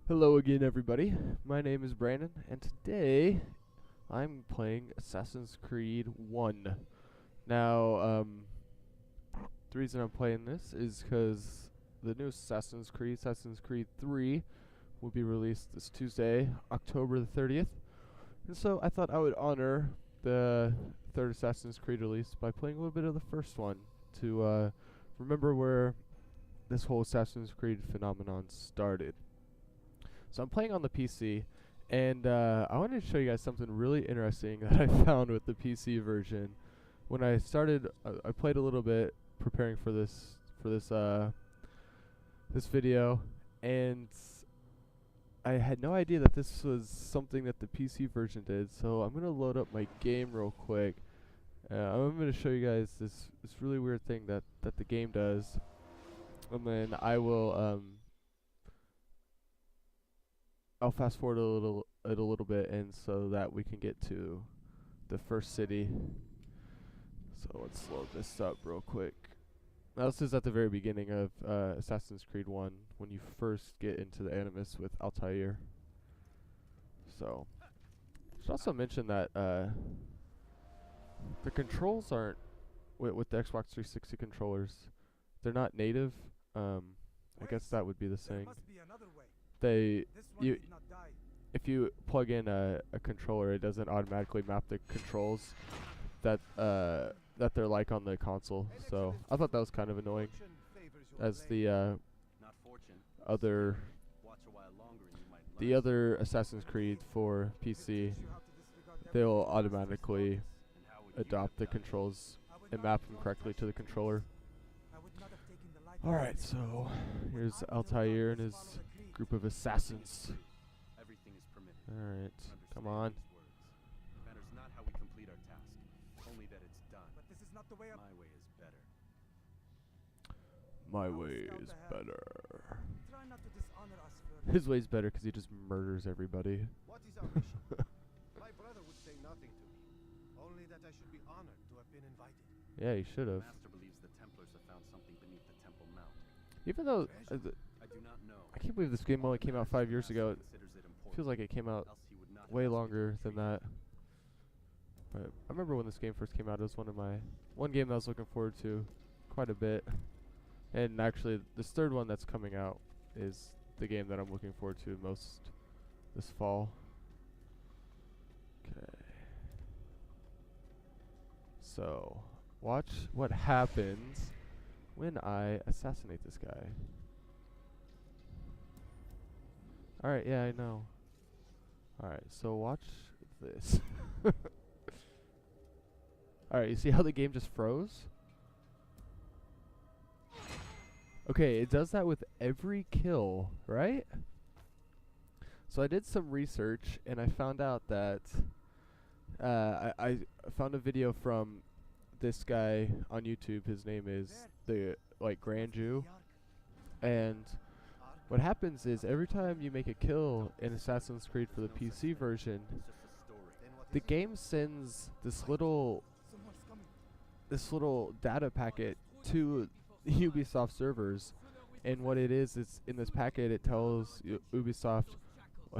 Hello again, everybody. My name is Brandon, and today I'm playing Assassin's Creed 1. Now, the reason I'm playing this is because the new Assassin's Creed 3, will be released this Tuesday, October the 30th. And so I thought I would honor the third Assassin's Creed release by playing a little bit of the first one to remember where this whole Assassin's Creed phenomenon started. So I'm playing on the PC, and I wanted to show you guys something really interesting that I found with the PC version. When I started, I played a little bit preparing for this video, and I had no idea that this was something that the PC version did. So I'm gonna load up my game real quick. I'm gonna show you guys this really weird thing that the game does, and then I'll fast forward a little bit, and so that we can get to the first city. So let's load this up real quick. Now this is at the very beginning of Assassin's Creed 1, when you first get into the Animus with Altair. So, I should also mention that the controls aren't with the Xbox 360 controllers. They're not native. I guess that would be the saying. If you plug in a controller, it doesn't automatically map the controls that they're like on the console. So I thought that was kind of annoying, as the other Assassin's Creed for PC, they'll automatically adopt the controls and map them correctly to the controller. Alright, so here's Altair and his group of assassins. Alright, come on. Matters not how we complete our task, only that it's done. But this is not the way My way is better. Try not to dishonor us further. His way's better because he just murders everybody. What is our mission? My brother would say nothing to me, only that I should be honored to have been invited. Yeah, he should have. Master believes the Templars have found something beneath the Temple Mount. Even though I do not know. I can't believe this game only came out 5 years ago. It feels like it came out way longer than that. But I remember when this game first came out, it was one game that I was looking forward to quite a bit. And actually, this third one that's coming out is the game that I'm looking forward to most this fall. Okay. So, watch what happens when I assassinate this guy. Alright, yeah, I know. Alright, so watch this. Alright, you see how the game just froze? Okay, it does that with every kill, right? So I did some research, and I found out that I found a video from this guy on YouTube. His name is Grand Jew, and what happens is every time you make a kill in Assassin's Creed for the PC version, the game sends this little data packet to Ubisoft servers, and what it is in this packet, it tells Ubisoft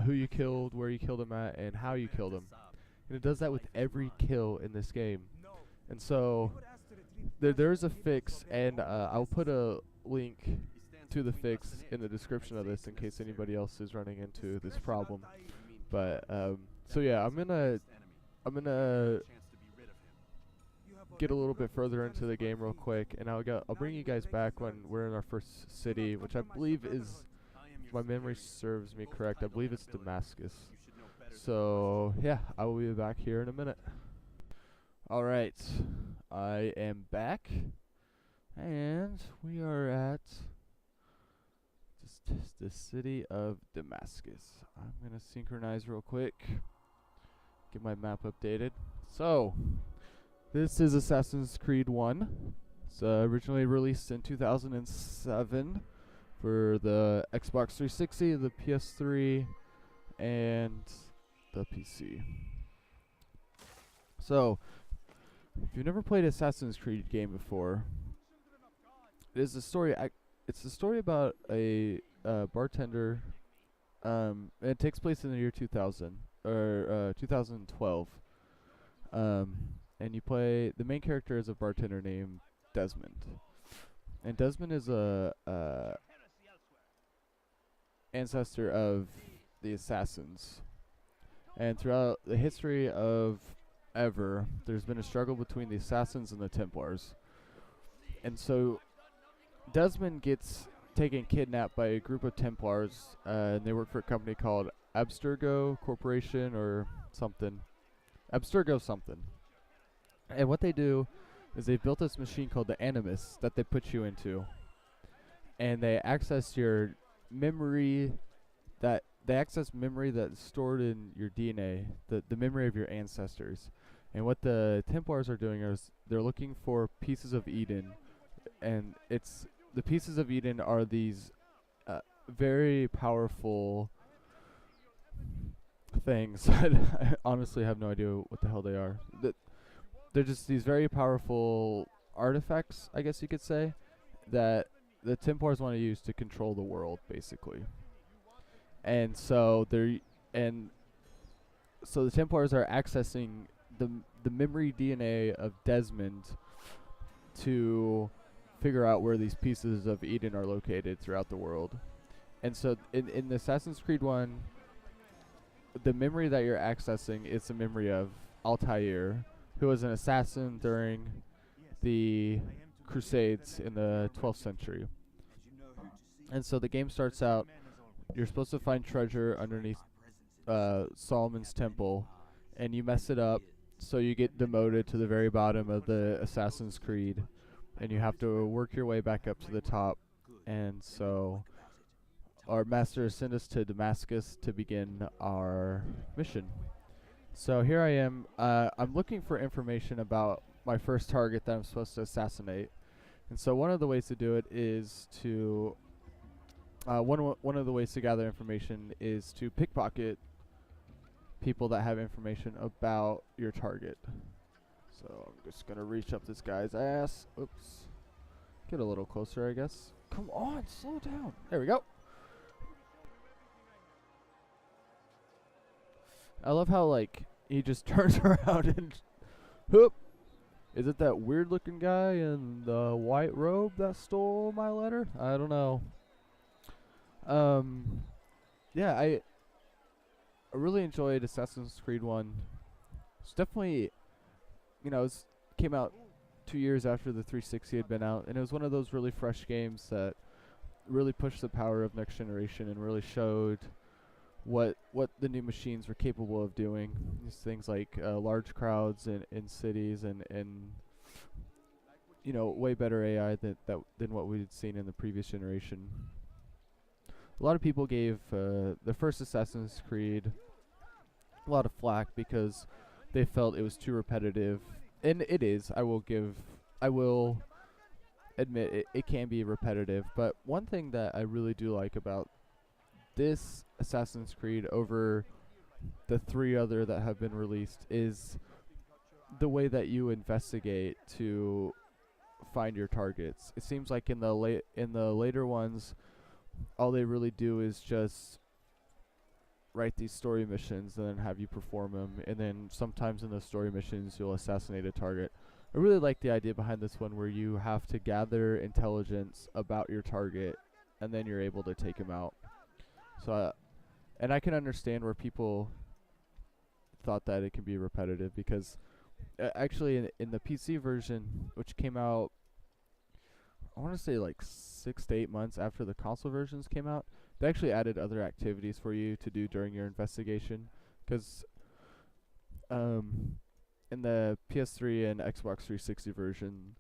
who you killed, where you killed them at, and how you killed them. And it does that with every kill in this game. And so there's a fix, and I'll put a link to the fix in the description of this in case anybody else is running into this problem. But so yeah, I'm gonna get a little bit further into the game real quick, and I'll bring you guys back when we're in our first city, which I believe is, if my memory serves me correct, I believe it's Damascus. So yeah, I will be back here in a minute. Alright, I am back, and we are at the city of Damascus. I'm gonna synchronize real quick, get my map updated. So this is Assassin's Creed 1. It's originally released in 2007 for the Xbox 360, the PS3, and the PC. So, if you've never played Assassin's Creed game before, it is a story. It's a story about a bartender It takes place in the year 2000 or 2012. Um, and you play the main character is a bartender named Desmond, and Desmond is a ancestor of the assassins. And throughout the history of ever, there's been a struggle between the assassins and the Templars. And so Desmond gets taken kidnapped by a group of Templars, and they work for a company called Abstergo Corporation or something. Abstergo something. And what they do is they've built this machine called the Animus that they put you into. And they access your memory that's stored in your DNA, the memory of your ancestors. And what the Templars are doing is they're looking for pieces of Eden, and it's the pieces of Eden are these very powerful things. I honestly have no idea what the hell they are. They're just these very powerful artifacts, I guess you could say, that the Templars want to use to control the world, basically. And so the Templars are accessing the memory DNA of Desmond to figure out where these pieces of Eden are located throughout the world. And so in Assassin's Creed 1, the memory that you're accessing is the memory of Altair, who was an assassin during the Crusades in the 12th century. And so the game starts out, you're supposed to find treasure underneath Solomon's temple, and you mess it up, so you get demoted to the very bottom of the Assassin's Creed, and you have to work your way back up to the top. And so our masters send us to Damascus to begin our mission. So here I am. I'm looking for information about my first target that I'm supposed to assassinate. And so one of the ways to do it is to one of the ways to gather information is to pickpocket people that have information about your target. So I'm just gonna reach up this guy's ass. Oops. Get a little closer, I guess. Come on, slow down. There we go. I love how, like, he just turns around and whoop. Is it that weird looking guy in the white robe that stole my letter? I don't know. Yeah, I really enjoyed Assassin's Creed 1. It's definitely, it came out 2 years after the 360 had been out, and it was one of those really fresh games that really pushed the power of next generation and really showed what the new machines were capable of doing. These things like large crowds in cities and way better AI than what we'd seen in the previous generation. A lot of people gave the first Assassin's Creed a lot of flack because they felt it was too repetitive, and it is. I will admit it can be repetitive, but one thing that I really do like about this Assassin's Creed over the 3 other that have been released is the way that you investigate to find your targets. It seems like in the later ones, all they really do is just write these story missions and then have you perform them, and then sometimes in those story missions you'll assassinate a target. I really like the idea behind this one where you have to gather intelligence about your target and then you're able to take him out. So and I can understand where people thought that it can be repetitive because actually in the PC version, which came out I want to say like 6 to 8 months after the console versions came out, they actually added other activities for you to do during your investigation. Because in the PS3 and Xbox 360 version,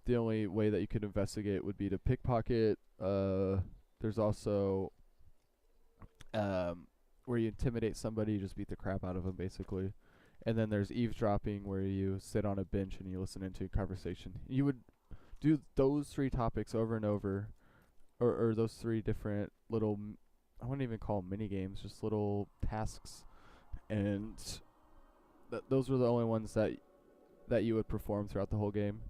the only way that you could investigate would be to pickpocket. There's also where you intimidate somebody, you just beat the crap out of them, basically. And then there's eavesdropping, where you sit on a bench and you listen into a conversation. You would do those 3 topics over and over, or those 3 different little, I wouldn't even call them mini games, just little tasks, and those were the only ones that you would perform throughout the whole game.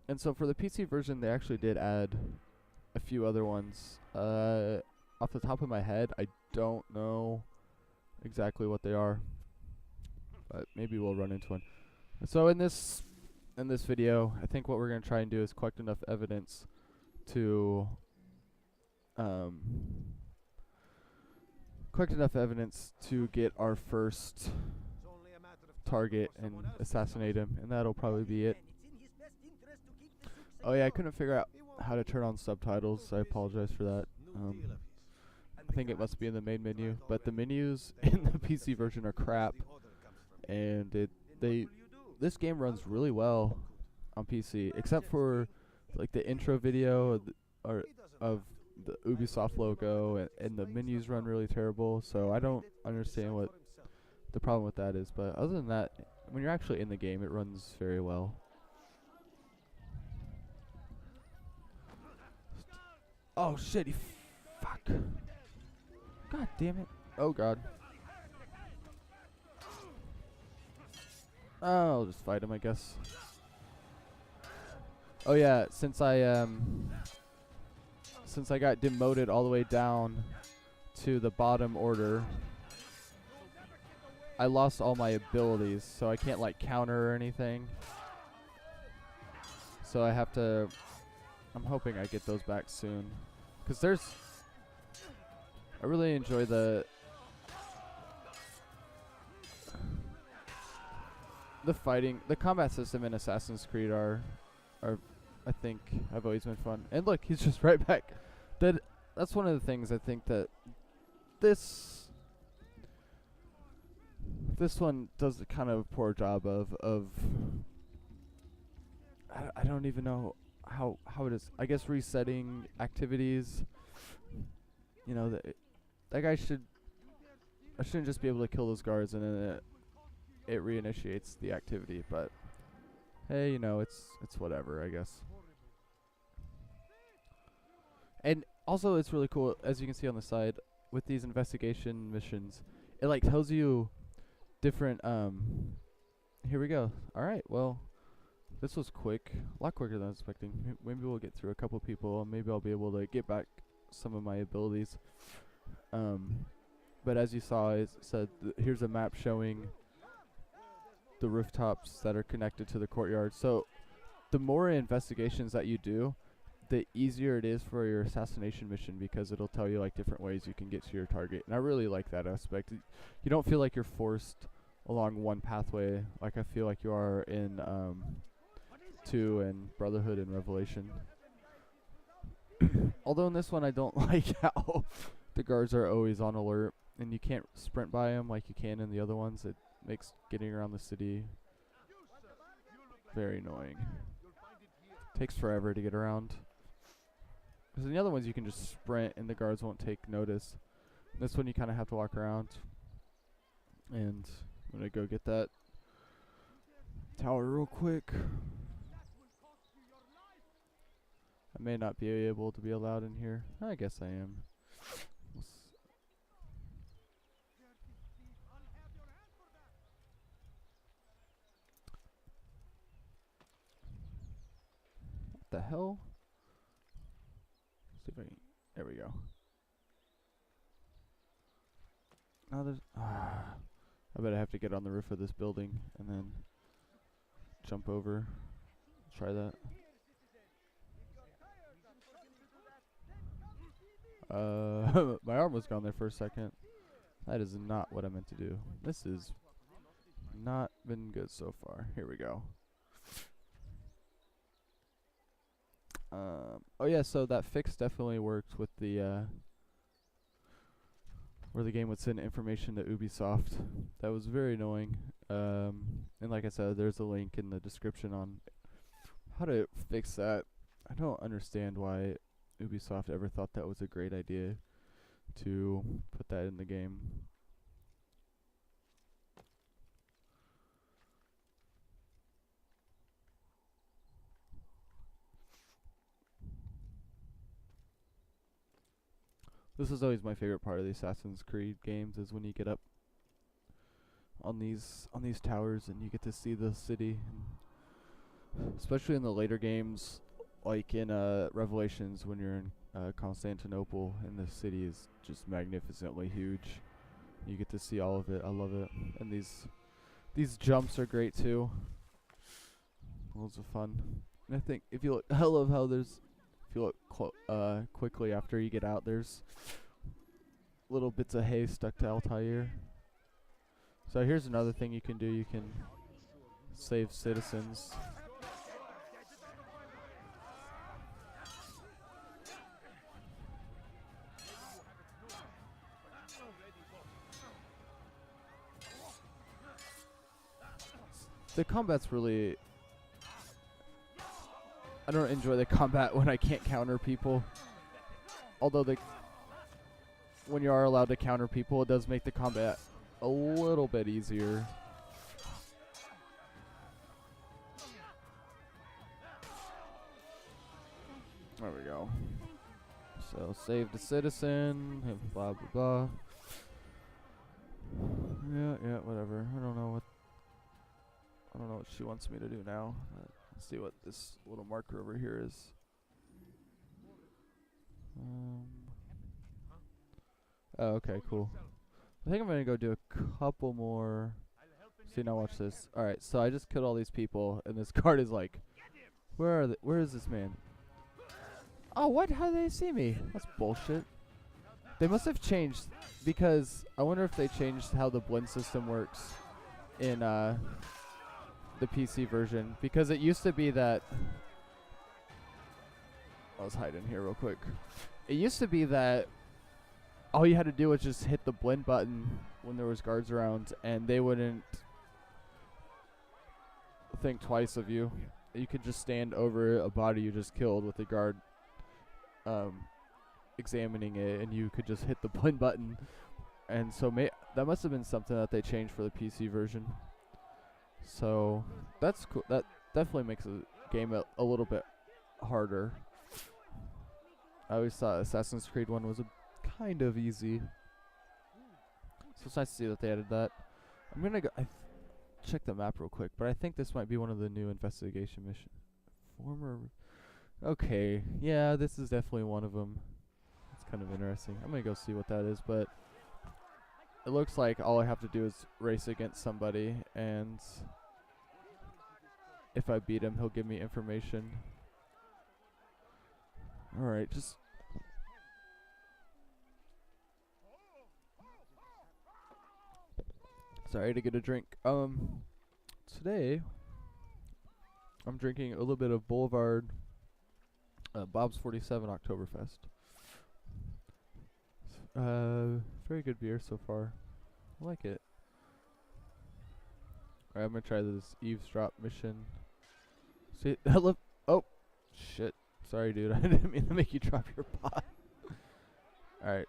And so for the PC version, they actually did add a few other ones. off the top of my head, I don't know exactly what they are, but maybe we'll run into one. So in this video, I think what we're gonna try and do is collect enough evidence to get our first target and assassinate him, and that'll probably be it. Oh yeah, I couldn't figure out how to turn on subtitles. I apologize for that. I think it must be in the main menu, but the menus in the PC version are crap, and this game runs really well on PC, except for like the intro video of the Ubisoft logo, and the menus run really terrible. So I don't understand what the problem with that is, but other than that, when you're actually in the game, it runs very well. Oh shit! Fuck! God damn it! Oh god! I'll just fight him, I guess. Oh yeah, since I got demoted all the way down to the bottom order, I lost all my abilities, so I can't like counter or anything. So I have to. I'm hoping I get those back soon, cause I really enjoy the fighting, the combat system in Assassin's Creed are I think have always been fun. And look, he's just right back. That's one of the things I think that this one does a kind of poor job of. I don't even know how it is. I guess resetting activities. You know, that guy I shouldn't just be able to kill those guards and then it reinitiates the activity. But hey, you know, it's whatever, I guess. And also, it's really cool, as you can see on the side, with these investigation missions, it like tells you different. Here we go. All right, well, this was quick, a lot quicker than I was expecting. Maybe we'll get through a couple people, and maybe I'll be able to get back some of my abilities. But as you saw, it said here's a map showing the rooftops that are connected to the courtyard. So the more investigations that you do, the easier it is for your assassination mission, because it'll tell you like different ways you can get to your target. And I really like that aspect. You don't feel like you're forced along one pathway like I feel like you are in 2 and Brotherhood and Revelation. Although in this one I don't like how the guards are always on alert and you can't sprint by them like you can in the other ones. It makes getting around the city very annoying. Takes forever to get around. Because in the other ones you can just sprint and the guards won't take notice. This one you kind of have to walk around. And I'm going to go get that tower real quick. I may not be able to be allowed in here. I guess I am. What the hell? See if I can. There we go. Now there's. I bet I have to get on the roof of this building and then jump over. Try that. My arm was gone there for a second. That is not what I meant to do. This has not been good so far. Here we go. Oh yeah, so that fix definitely worked with the where the game would send information to Ubisoft. That was very annoying. And like I said, there's a link in the description on how to fix that. I don't understand why Ubisoft ever thought that was a great idea to put that in the game. This is always my favorite part of the Assassin's Creed games, is when you get up on these towers and you get to see the city. Especially in the later games, like in Revelations when you're in Constantinople and the city is just magnificently huge. You get to see all of it. I love it. And these jumps are great too. Loads of fun. And I think if you look, I love how there's, if you look quickly after you get out, there's little bits of hay stuck to Altair. So here's another thing you can do. You can save citizens. The combat's really... I don't enjoy the combat when I can't counter people. Although when you are allowed to counter people, it does make the combat a little bit easier. There we go. So save the citizen, blah blah blah. Yeah, whatever. I don't know what she wants me to do now. Let's see what this little marker over here is. Oh, okay, cool. I think I'm gonna go do a couple more. See, now watch this. Alright, so I just killed all these people, and this guard is like, where is this man? Oh, what? How do they see me? That's bullshit. They must have changed, because I wonder if they changed how the blend system works in the PC version. Because it used to be that... Let's hide in here real quick. It used to be that all you had to do was just hit the blend button when there was guards around, and they wouldn't think twice of you. You could just stand over a body you just killed with the guard examining it, and you could just hit the blend button. And so that must have been something that they changed for the PC version. So that's cool. That definitely makes the game a little bit harder. I always thought Assassin's Creed 1 was kind of easy. So it's nice to see that they added that. I'm gonna go check the map real quick, but I think this might be one of the new investigation missions. Okay, yeah, this is definitely one of them. It's kind of interesting. I'm gonna go see what that is, but it looks like all I have to do is race against somebody, and if I beat him, he'll give me information. Alright, just... Sorry to get a drink. Today, I'm drinking a little bit of Boulevard Bob's 47 Oktoberfest. Very good beer so far. I like it. Alright, I'm gonna try this eavesdrop mission. See, I love... Oh, shit. Sorry, dude. I didn't mean to make you drop your pot. Alright.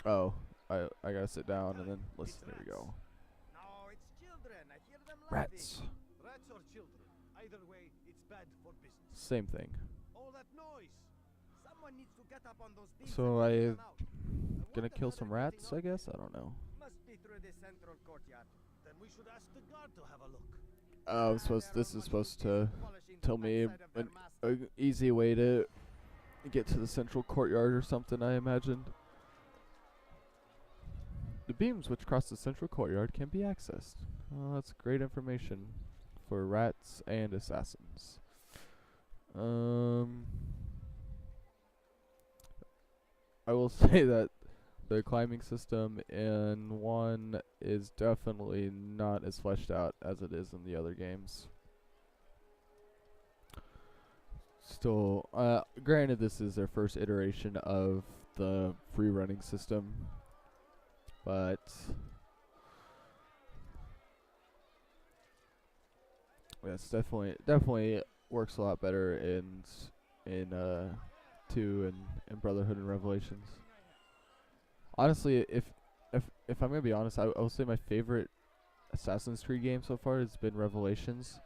Oh, I gotta sit down and then listen. There we go. No, it's children. I hear them Rats. Rats or children. Either way, it's bad for business. Same thing. All that noise. Someone needs to get up on those things. So I gonna kill some rats, I guess? I don't know. Must be through the central courtyard. Then we should ask the guard to have a look. Oh, this is supposed to tell me an easy way to get to the central courtyard or something, I imagined. The beams which cross the central courtyard can be accessed. Oh, that's great information for rats and assassins. I will say that the climbing system in 1 is definitely not as fleshed out as it is in the other games. Still, granted this is their first iteration of the free running system, but yes, definitely works a lot better in 2 and Brotherhood and Revelations. Honestly, if I'm gonna be honest, I will say my favorite Assassin's Creed game so far has been Revelations.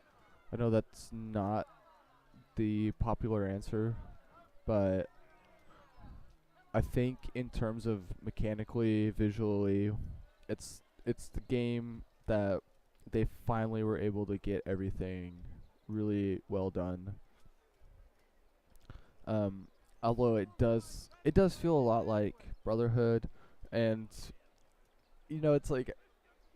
I know that's not the popular answer, but I think in terms of mechanically, visually, it's the game that they finally were able to get everything really well done. Um, Although it does feel a lot like Brotherhood, and it's like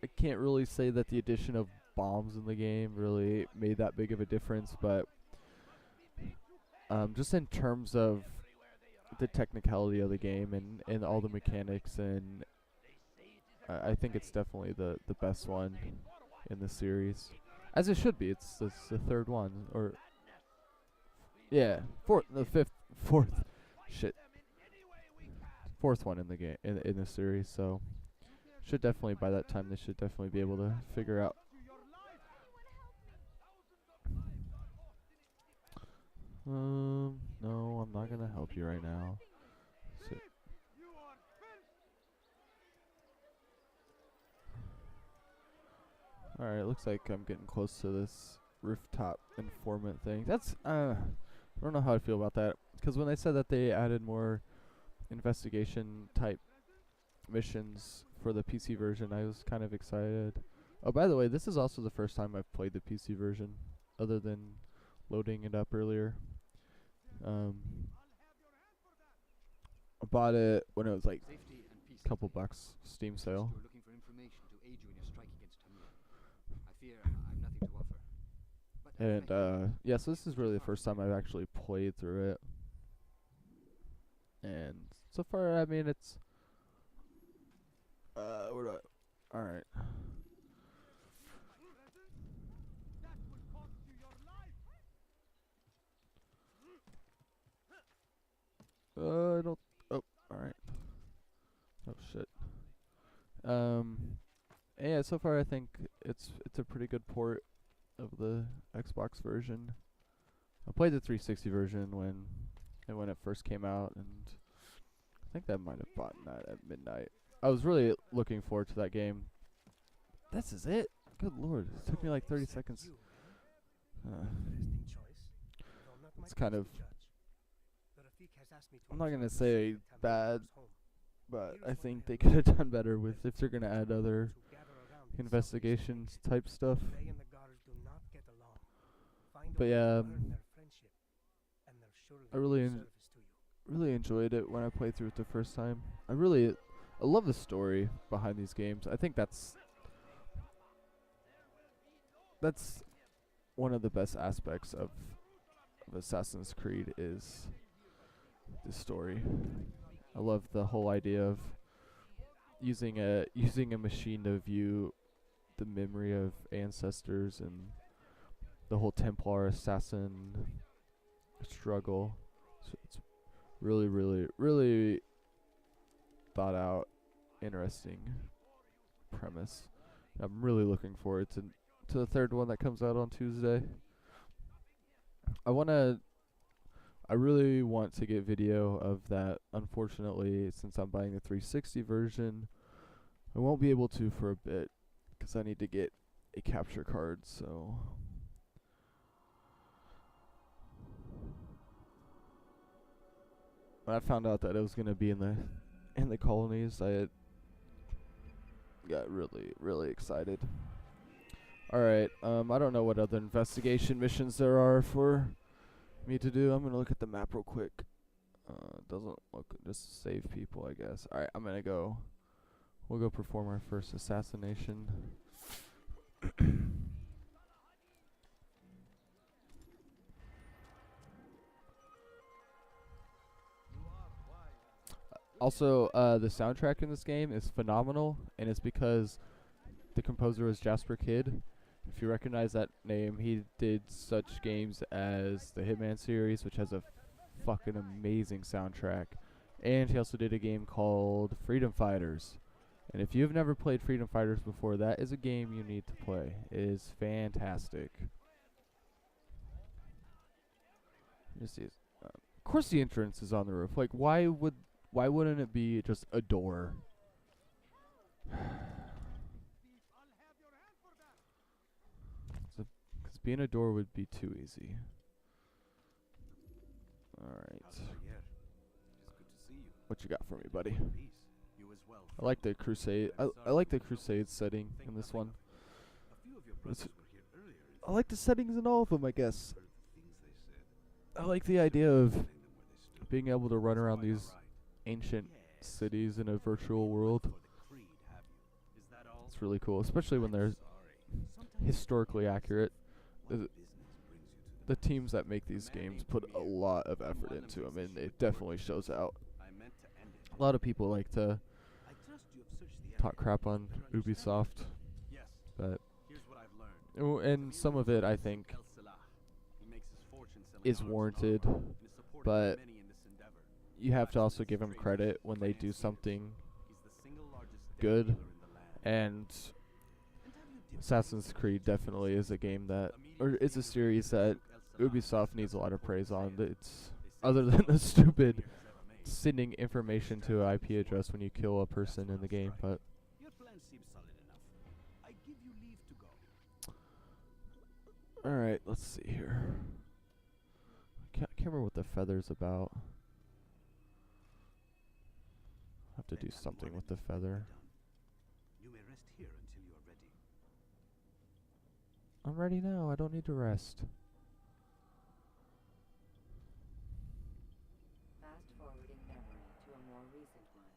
I can't really say that the addition of bombs in the game really made that big of a difference, but just in terms of the technicality of the game and all the mechanics, and I think it's definitely the best one in the series, as it should be. It's the third one, or yeah, fourth, shit, fourth one in the game in the series. So should definitely by that time they should definitely be able to figure out. No, I'm not gonna help you right now. So, all right, looks like I'm getting close to this rooftop informant thing. That's I don't know how I feel about that, because when they said that they added more investigation type missions for the PC version, I was kind of excited. Oh, by the way, this is also the first time I've played the PC version, other than loading it up earlier. I bought it when it was like a couple bucks, Steam sale. And yeah, so this is really the first time I've actually played through it. And so far, I mean, it's where do I? All right. I don't. Oh, all right. Oh shit. Yeah. So far, I think it's a pretty good port of the Xbox version. I played the 360 version when it first came out, and I think I might have bought that at midnight. I was really looking forward to that game. This is it. Good lord, it took me like 30 seconds. It's kind of, I'm not gonna say bad, but I think they could have done better with if they're gonna add other investigations type stuff. But yeah, I really enjoyed it when I played through it the first time. I love the story behind these games. I think that's one of the best aspects of Assassin's Creed is the story. I love the whole idea of using a machine to view the memory of ancestors, and the whole Templar assassin struggle. So it's really thought out, interesting premise. I'm really looking forward to the third one that comes out on Tuesday. I really want to get video of that. Unfortunately, since I'm buying the 360 version, I won't be able to for a bit, because I need to get a capture card. So when I found out that it was gonna be in the colonies, I got really excited. Alright, I don't know what other investigation missions there are for me to do. I'm gonna look at the map real quick. Doesn't look, just save people, I guess. Alright, we'll go perform our first assassination. Also, the soundtrack in this game is phenomenal, and it's because the composer is Jasper Kidd. If you recognize that name, he did such games as the Hitman series, which has a fucking amazing soundtrack. And he also did a game called Freedom Fighters. And if you've never played Freedom Fighters before, that is a game you need to play. It is fantastic. Of course the entrance is on the roof. Like, why wouldn't it be just a door? Because being a door would be too easy. Alright. What you got for me, buddy? I like the crusade. I like the crusade setting in this one. I like the settings in all of them, I guess. Heard the things they said. I like the idea of Telling them where they stood. being able to run around these Alright. ancient Yes. cities in a virtual You world. worked for the Creed, have you? Is that all? It's really cool, especially when they're Sorry. Sometimes historically accurate. what The, business brings you to the teams that make these games put a lot of effort into them, and it definitely shows out. I meant to end it. A lot of people like to I trust you have searched the talk area. crap on Better understand Ubisoft, Yes. but Here's what I've learned. and some of it I think El Salah. He makes his fortune selling is arms and warranted, armor, and is supported by but many in this endeavor. you have to also give him credit when they do something He's the single largest good, dealer in the land. and And have you dipped Assassin's Creed definitely is a game that, or it's a series that Ubisoft needs a lot of praise on. It's other than the stupid sending information to an IP address when you kill a person in the game, but Your plan seems solid enough. I give you leave to go. alright, let's see here. I can't remember what the feather's about. Have to do something with the feather. You may rest here until you are ready. I'm ready now, I don't need to rest. Fast forwarding memory to a more recent one.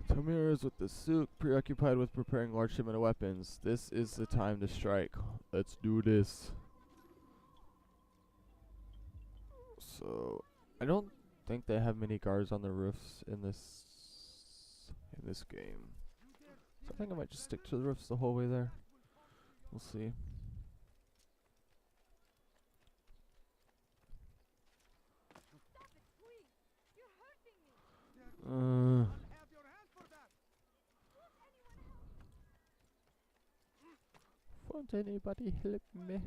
Tamir is with the souk, preoccupied with preparing large shipment of weapons. This is the time to strike. Let's do this. So, I don't think they have many guards on the roofs in this game. So I think I might just stick to the roofs the whole way there. We'll see. Won't anybody help me?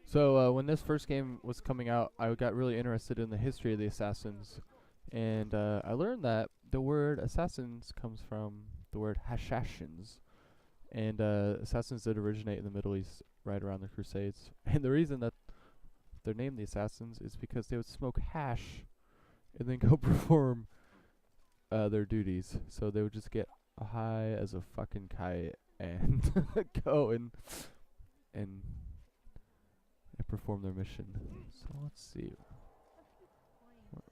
So when this first game was coming out, I got really interested in the history of the assassins, and I learned that the word assassins comes from the word hashashins, and assassins did originate in the Middle East right around the Crusades. And the reason that they're named the assassins is because they would smoke hash and then go perform their duties. So they would just get high as a fucking kite and go and perform their mission. So let's see.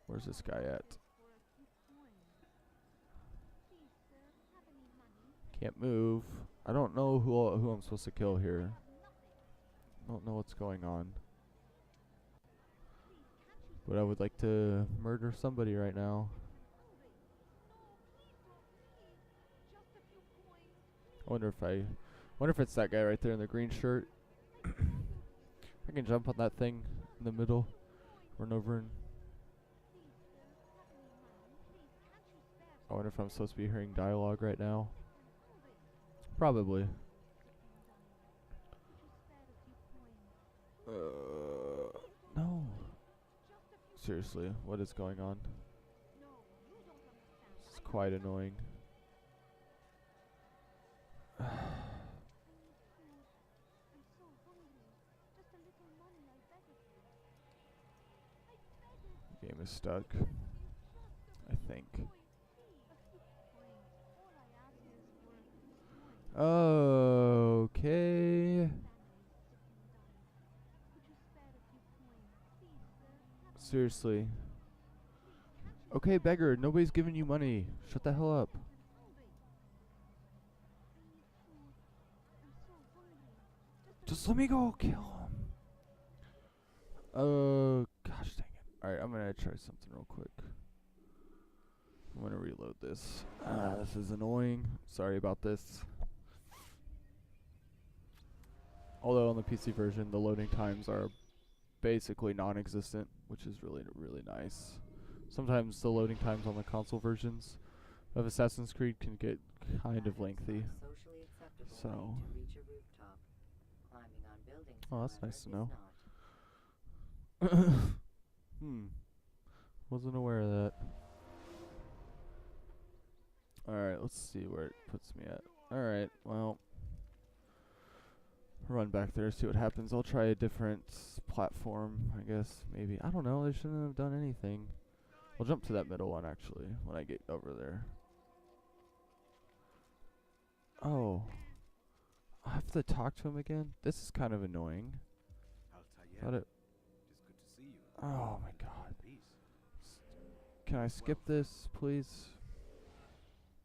Where's this guy at? Can't move. I don't know who I'm supposed to kill here. Don't know what's going on. But I would like to murder somebody right now. I wonder if it's that guy right there in the green shirt. I can jump on that thing in the middle, run over and I wonder if I'm supposed to be hearing dialogue right now. Probably. No. Seriously, what is going on? It's quite annoying. Game is stuck, I think. Okay. Seriously. Okay, beggar, nobody's giving you money. Shut the hell up. Just let me go kill him. Gosh dang it. Alright, I'm gonna try something real quick. I'm gonna reload this. This is annoying. Sorry about this. Although on the PC version, the loading times are basically non-existent, which is really, really nice. Sometimes the loading times on the console versions of Assassin's Creed can get kind of lengthy. So, oh, that's nice to know. Wasn't aware of that. Alright, let's see where it puts me at. Alright, well. run back there, see what happens. I'll try a different platform, I guess. Maybe. I don't know. They shouldn't have done anything. I'll jump to that middle one, actually, when I get over there. Oh. I have to talk to him again? This is kind of annoying. Thought it. Oh, my God. Can I skip this, please?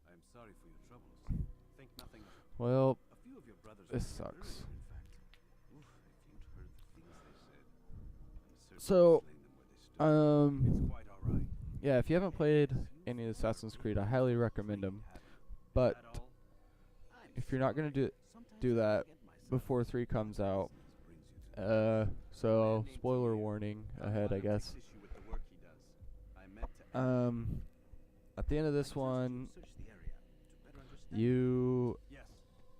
I'm sorry for your troubles. Think nothing of it. Well, A few of your brothers this were sucks. earlier, in fact. Oof, if you'd heard the things they said. I'm certain So, you'd slay them where they stood. It's quite all right. yeah, if you haven't played any of Assassin's Creed, I highly recommend them. But if you're not going to do that before 3 comes out, so spoiler warning ahead, I guess. At the end of this one,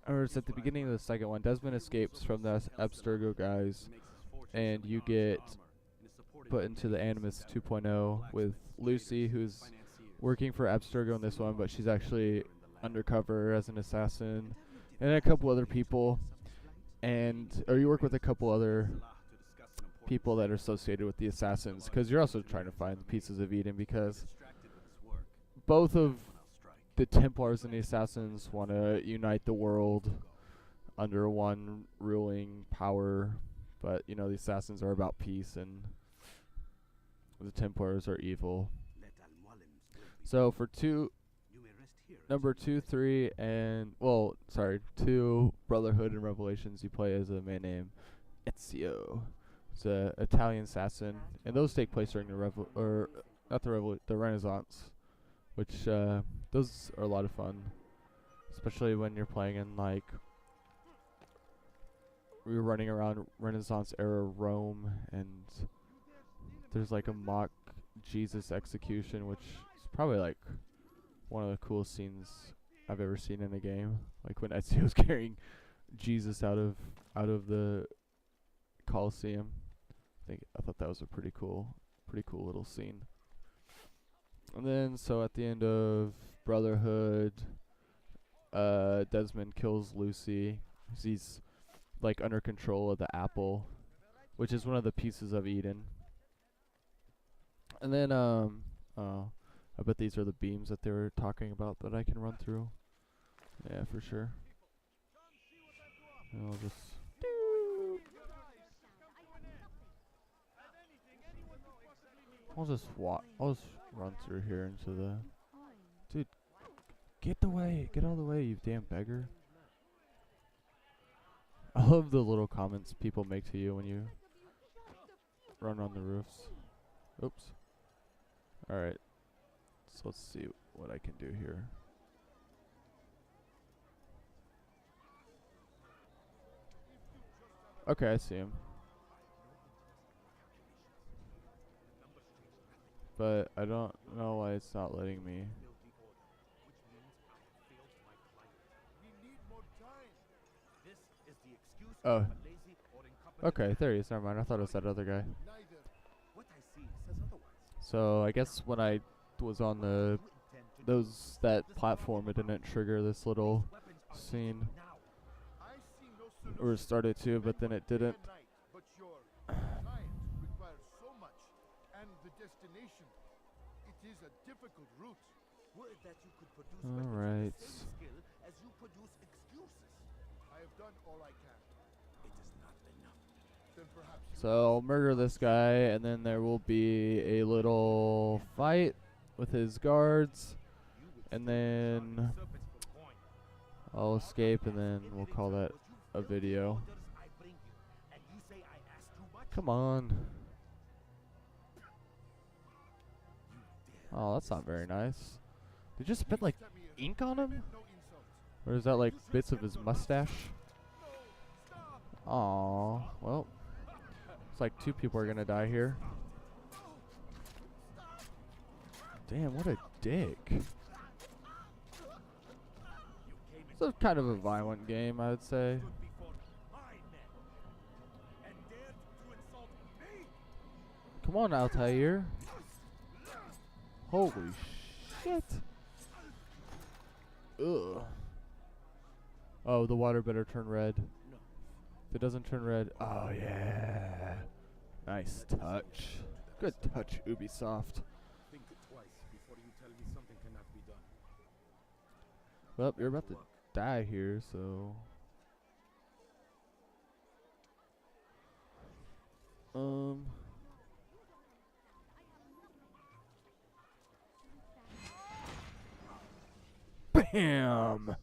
or it's at the beginning of the second one, Desmond escapes from the Abstergo guys, and you get put into the Animus 2.0 with Lucy, who's working for Abstergo in this one, but she's actually undercover as an assassin, and a couple other people, or you work with a couple other people that are associated with the assassins, because you're also trying to find the pieces of Eden, because both of the Templars and the assassins want to unite the world under one ruling power, but you know the assassins are about peace and the Templars are evil. So for number 2, 3, and 2 Brotherhood and Revelations, you play as a man named Ezio. It's a Italian assassin, and those take place during the Renaissance, which those are a lot of fun, especially when you're playing in you're running around Renaissance era Rome, and there's like a mock Jesus execution, which is probably one of the coolest scenes I've ever seen in a game. Like when Ezio's carrying Jesus out of the Colosseum. I thought that was a pretty cool little scene. And then so at the end of Brotherhood, Desmond kills Lucy. He's under control of the apple, which is one of the pieces of Eden. And then I bet these are the beams that they were talking about that I can run through. Yeah, for sure. And I'll just run through here into the... Dude, get out of the way, you damn beggar. I love the little comments people make to you when you run on the roofs. Oops. Alright. So let's see what I can do here. Okay, I see him. But I don't know why it's not letting me. Oh. Okay, there he is. Never mind. I thought it was that other guy. So I guess when I was on that platform, it didn't trigger this little scene. Or it started to, but then it didn't. Alright. So I'll murder this guy, and then there will be a little fight with his guards, and then I'll escape, and then we'll call that a video. Come on. Oh, that's not very nice. Did you spit ink on him? Or is that bits of his mustache? Aw, well, it's 2 people are gonna die here. Damn, what a dick. It's a kind of a violent game, I would say. Come on, Altair. Holy shit. Ugh. Oh, the water better turn red. If it doesn't turn red, oh yeah. Nice touch. Good touch, Ubisoft. Think twice before you tell me something cannot be done. Well, you're about to die here, so. Bam!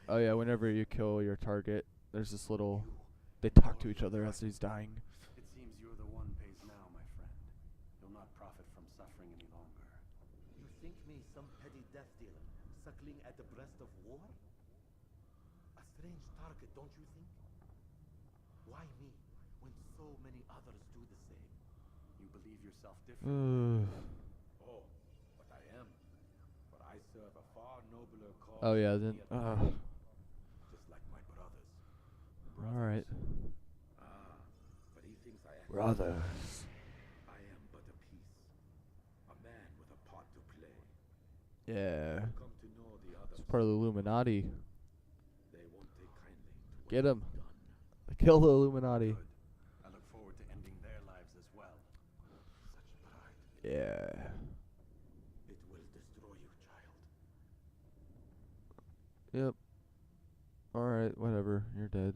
Oh yeah, whenever you kill your target, there's this little. They talk to each other as he's dying. It seems you're the one pays now, my friend. You'll not profit from suffering any longer. You think me some petty death dealer, suckling at the breast of war? A strange target, don't you think? Why me, when so many others do the same? You believe yourself different. Oh, but I am. But I serve a far nobler cause. Oh yeah, than then. the other. Just like my brothers. Alright. Ah, but he thinks I am. Brothers. I am but a piece. A man with a part to play. Yeah. Come to know the others. It's part of the Illuminati. They won't take kindly to what Get 'em. you've done. Kill the Illuminati. Good. I look forward to ending their lives as well. Such pride. Yeah. It will destroy you, child. Yep. Alright, whatever. You're dead.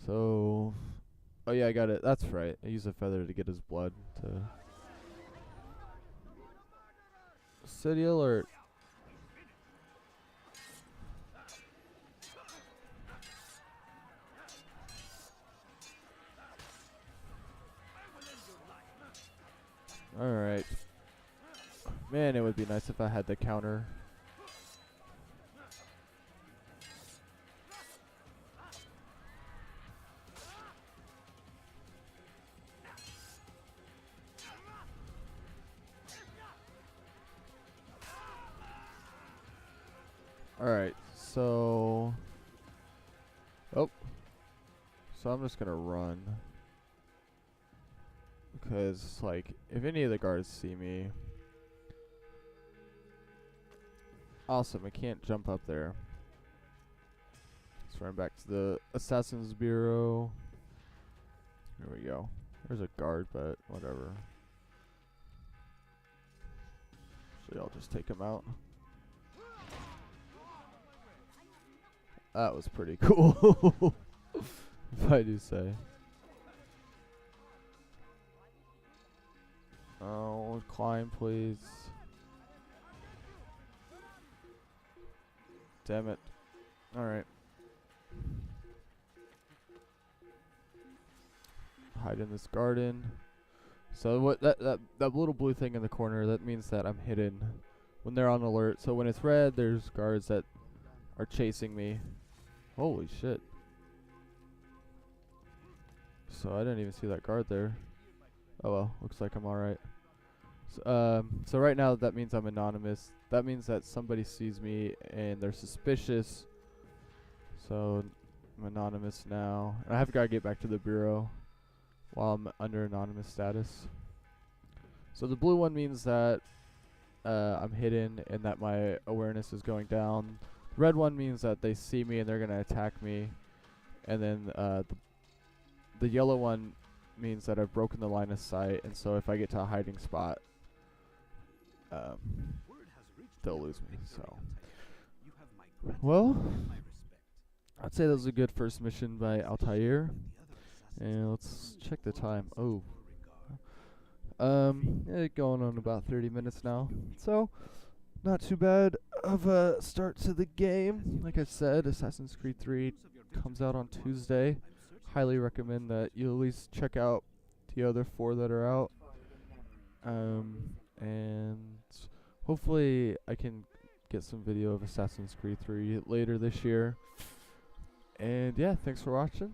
So. Oh yeah, I got it. That's right. I used a feather to get his blood to. City alert. Alright. Man, it would be nice if I had the counter. Alright, so. Oh. So I'm just gonna run. Because, like, if any of the guards see me. Awesome, I can't jump up there. Let's run back to the Assassin's Bureau. Here we go. There's a guard, but whatever. So I'll just take him out. That was pretty cool, if I do say. Oh, climb, please. Damn it. Alright. Hide in this garden. So what that little blue thing in the corner, that means that I'm hidden when they're on alert. So when it's red, there's guards that are chasing me. Holy shit. So I didn't even see that guard there. Oh well, looks like I'm alright. So right now that means I'm anonymous. That means that somebody sees me and they're suspicious. So I'm anonymous now. And I have got to get back to the bureau while I'm under anonymous status. So the blue one means that I'm hidden and that my awareness is going down. The red one means that they see me and they're going to attack me. And then the yellow one means that I've broken the line of sight, and so if I get to a hiding spot, they'll lose me. So, well, I'd say that was a good first mission by Altair. And let's check the time. Oh, going on about 30 minutes now. So, not too bad of a start to the game. Like I said, Assassin's Creed 3 comes out on Tuesday. Highly recommend that you at least check out the other 4 that are out. And hopefully I can get some video of Assassin's Creed 3 later this year. And yeah, thanks for watching.